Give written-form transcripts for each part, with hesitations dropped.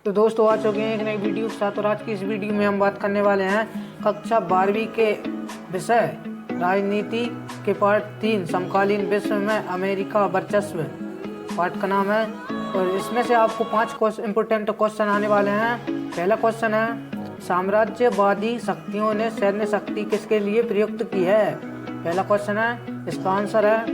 तो दोस्तों आ चुके हैं एक नई वीडियो के साथ। और आज की इस वीडियो में हम बात करने वाले हैं कक्षा 12वीं के विषय राजनीति के पाठ 3 समकालीन विश्व में अमेरिका वर्चस्व पाठ का नाम है। और इसमें से आपको 5 इम्पोर्टेंट क्वेश्चन आने वाले हैं। पहला क्वेश्चन है, साम्राज्यवादी शक्तियों ने सैन्य शक्ति किसके लिए प्रयुक्त की है। पहला क्वेश्चन है, इसका आंसर है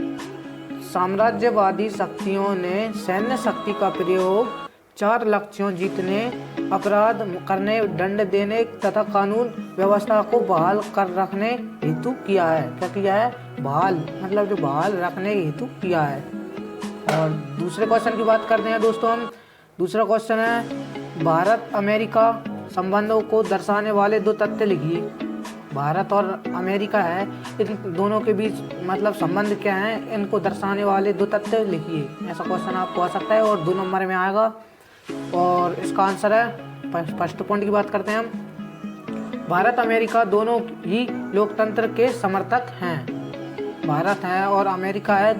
साम्राज्यवादी शक्तियों ने सैन्य शक्ति का प्रयोग 4 लक्ष्यों जीतने, अपराध करने, दंड देने तथा कानून व्यवस्था को बहाल कर रखने हेतु किया है। क्या किया है? बहाल, मतलब जो बहाल रखने हेतु किया है। और दूसरे क्वेश्चन की बात करते हैं दोस्तों हम। दूसरा क्वेश्चन है, भारत अमेरिका संबंधों को दर्शाने वाले 2 तथ्य लिखिए। भारत और अमेरिका है, इन दोनों के बीच मतलब संबंध क्या है, इनको दर्शाने वाले 2 तथ्य लिखिए। ऐसा क्वेश्चन आपको आ सकता है और 2 नंबर में आएगा। और इसका आंसर है, फर्स्ट पॉइंट की बात करते हैं हम। भारत अमेरिका दोनों ही लोकतंत्र के समर्थक हैं। भारत है और अमेरिका है,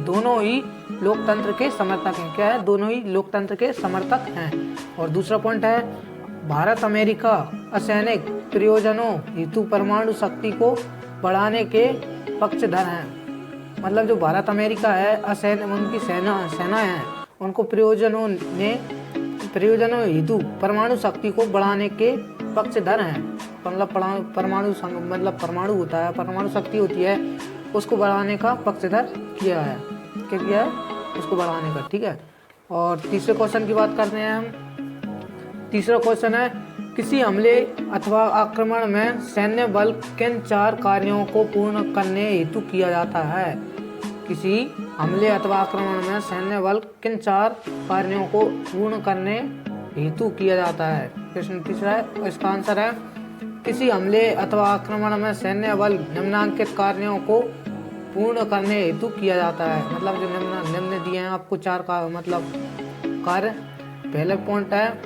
दोनों ही लोकतंत्र के समर्थक हैं। क्या है? दोनों ही लोकतंत्र के समर्थक हैं। और दूसरा पॉइंट है, भारत अमेरिका असैनिक प्रयोजनों हेतु परमाणु शक्ति को बढ़ाने के पक्षधर हैं। मतलब जो भारत अमेरिका है, उनकी सेना है, उनको प्रयोजनों हेतु परमाणु शक्ति को बढ़ाने के पक्षधर हैं। मतलब परमाणु होता है, परमाणु शक्ति होती है, उसको बढ़ाने का पक्षधर किया है। क्या किया है? उसको बढ़ाने का। ठीक है। और तीसरे क्वेश्चन की बात करते हैं हम। तीसरा क्वेश्चन है, किसी हमले अथवा आक्रमण में सैन्य बल किन 4 कार्यों को पूर्ण करने हेतु किया जाता है। किसी हमले अथवा आक्रमण में सैन्य बल किन 4 कार्यों को पूर्ण करने हेतु किया जाता है। प्रश्न तीसरा है, इसका आंसर है, किसी हमले अथवा आक्रमण में सैन्य बल निम्नलिखित कार्यों को पूर्ण करने हेतु किया जाता है। मतलब जो निम्न दिए हैं आपको 4 का मतलब कार्य। पहला पॉइंट है,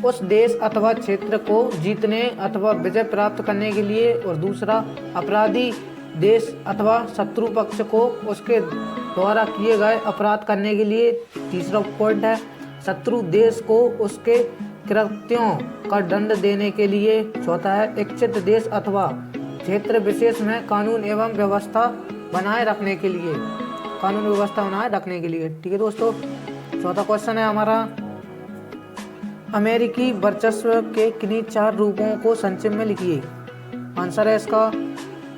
उस देश अथवा क्षेत्र को जीतने अथवा विजय प्राप्त करने के लिए। और दूसरा, अपराधी देश अथवा शत्रु पक्ष को उसके द्वारा किए गए अपराध करने के लिए। तीसरा पॉइंट है, शत्रु देश को उसके कृत्यों का दंड देने के लिए। चौथा है, इच्छित देश अथवा क्षेत्र विशेष में कानून एवं व्यवस्था बनाए रखने के लिए। कानून व्यवस्था बनाए रखने के लिए। ठीक है दोस्तों। चौथा क्वेश्चन है हमारा, अमेरिकी वर्चस्व के किन्हीं 4 रूपों को संक्षेप में लिखिए। आंसर है इसका,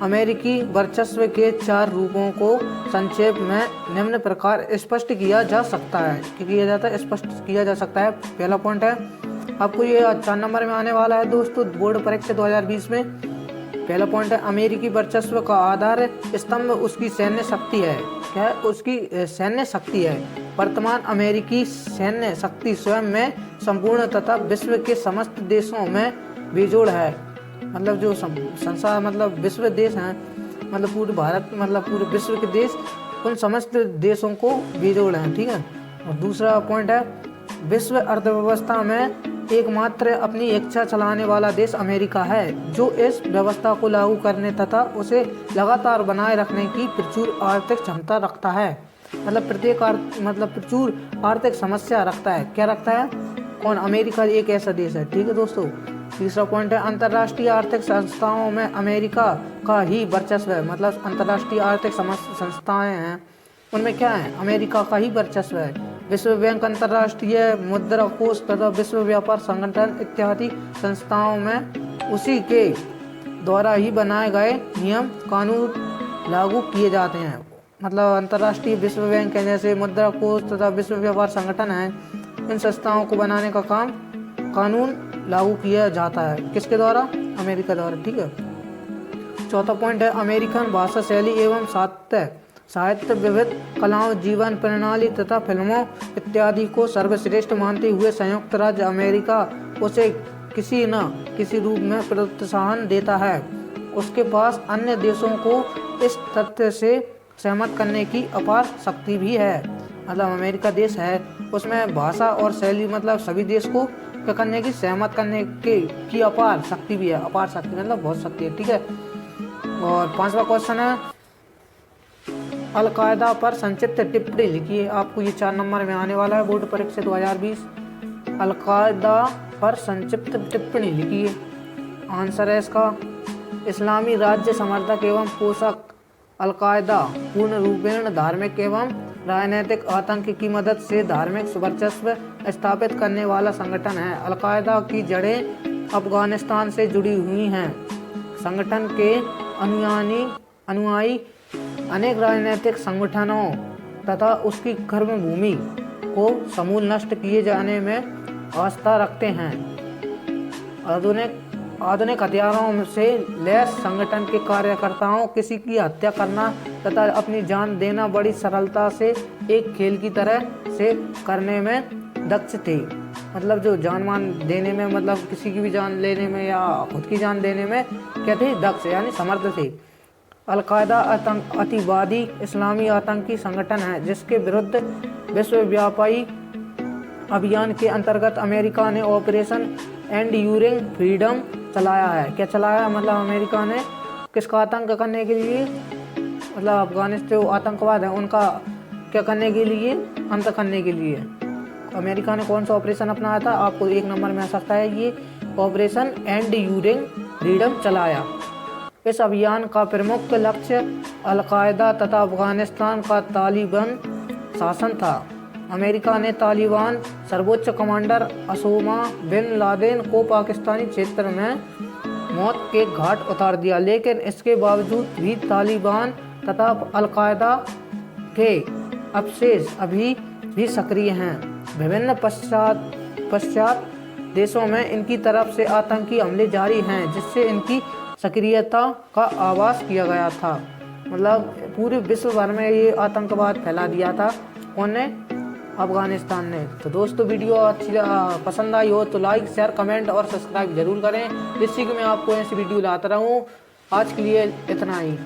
अमेरिकी वर्चस्व के 4 रूपों को संक्षेप में निम्न प्रकार स्पष्ट किया जा सकता है। क्या किया जाता है? स्पष्ट किया जा सकता है। पहला पॉइंट है, आपको ये 4 नंबर में आने वाला है दोस्तों बोर्ड परीक्षा 2020 में। पहला पॉइंट है, अमेरिकी वर्चस्व का आधार स्तंभ उसकी सैन्य शक्ति है। क्या है? उसकी सैन्य शक्ति है। वर्तमान अमेरिकी सैन्य शक्ति स्वयं में संपूर्ण तथा विश्व के समस्त देशों में बेजोड़ है। मतलब जो संसार मतलब विश्व देश हैं, मतलब पूरे भारत मतलब पूरे विश्व के देश, उन समस्त देशों को बेजोड़ हैं। ठीक है। और दूसरा पॉइंट है, विश्व अर्थव्यवस्था में एकमात्र अपनी इच्छा चलाने वाला देश अमेरिका है, जो इस व्यवस्था को लागू करने तथा उसे लगातार बनाए रखने की प्रचुर आर्थिक क्षमता रखता है। मतलब प्रचुर आर्थिक समस्या रखता है। क्या रखता है? कौन? अमेरिका एक ऐसा देश है। ठीक है दोस्तों। तीसरा पॉइंट है, अंतर्राष्ट्रीय आर्थिक संस्थाओं में अमेरिका का ही वर्चस्व है। मतलब अंतर्राष्ट्रीय आर्थिक संस्थाएं हैं, उनमें क्या है? अमेरिका का ही वर्चस्व है। विश्व बैंक, अंतर्राष्ट्रीय मुद्रा कोष तथा विश्व व्यापार संगठन इत्यादि संस्थाओं में उसी के द्वारा ही बनाए गए नियम कानून लागू किए जाते हैं। मतलब अंतर्राष्ट्रीय विश्व बैंक है, जैसे मुद्रा कोष तथा विश्व व्यापार संगठन है, इन संस्थाओं को बनाने का काम कानून लागू किया जाता है। किसके द्वारा? अमेरिका द्वारा। ठीक है। चौथा पॉइंट है, अमेरिकन भाषा शैली एवं साहित्य विविध कलाओं, जीवन प्रणाली तथा फिल्मों इत्यादि को सर्वश्रेष्ठ मानते हुए संयुक्त राज्य अमेरिका उसे किसी न किसी रूप में प्रोत्साहन देता है। उसके पास अन्य देशों को इस तथ्य से सहमत करने की अपार शक्ति भी है। मतलब अमेरिका देश है, उसमें भाषा और शैली मतलब सभी देश को करने की सहमत करने की अपार शक्ति भी है। अपार शक्ति मतलब बहुत शक्ति है। ठीक है। और 5वां क्वेश्चन है, अलकायदा पर संक्षिप्त टिप्पणी लिखिए। आपको ये 4 नंबर में आने वाला है बोर्ड परीक्षा 2020। अलकायदा पर संक्षिप्त टिप्पणी लिखी है। आंसर है इसका इस्लामी राज्य समर्थक एवं पोषक अलकायदा पूर्ण रूपेण धार्मिक एवं राजनीतिक आतंक की मदद से धार्मिक वर्चस्व स्थापित करने वाला संगठन है। अलकायदा की जड़ें अफगानिस्तान से जुड़ी हुई हैं। संगठन के अनुयायी अनेक राजनीतिक संगठनों तथा उसकी कर्मभूमि को समूल नष्ट किए जाने में आस्था रखते हैं। आधुनिक हथियारों से लैस संगठन के कार्यकर्ताओं किसी की हत्या करना तथा अपनी जान देना बड़ी सरलता से एक खेल की तरह से करने में दक्ष थे। मतलब जो जान मान देने में, मतलब किसी की भी जान लेने में या खुद की जान देने में क्या थे, दक्ष यानी समर्थ थे। अलकायदा अतिवादी इस्लामी आतंकी संगठन है जिसके विरुद्ध विश्वव्यापी अभियान के अंतर्गत अमेरिका ने ऑपरेशन एंड्यूरिंग फ्रीडम चलाया है। क्या चलाया है? मतलब अमेरिका ने किसका आतंक करने के लिए, मतलब अफगानिस्तान जो आतंकवाद है उनका क्या करने के लिए, अंत करने के लिए अमेरिका ने कौन सा ऑपरेशन अपनाया था? आपको एक नंबर में आ सकता है ये ऑपरेशन एंड्यूरिंग फ्रीडम चलाया। इस अभियान का प्रमुख लक्ष्य अलकायदा तथा अफगानिस्तान का तालिबान शासन था। अमेरिका ने तालिबान सर्वोच्च कमांडर ओसामा बिन लादेन को पाकिस्तानी क्षेत्र में मौत के घाट उतार दिया, लेकिन इसके बावजूद भी तालिबान तथा अलकायदा के अवशेष अभी भी सक्रिय हैं। विभिन्न पश्चात देशों में इनकी तरफ से आतंकी हमले जारी हैं, जिससे इनकी सक्रियता का आभास किया गया था। मतलब पूरे विश्व भर में ये आतंकवाद फैला दिया था उन्होंने, अफगानिस्तान ने। तो दोस्तों वीडियो अच्छी पसंद आई हो तो लाइक शेयर कमेंट और सब्सक्राइब जरूर करें, जिससे कि मैं आपको ऐसी वीडियो लाता रहूं। आज के लिए इतना ही।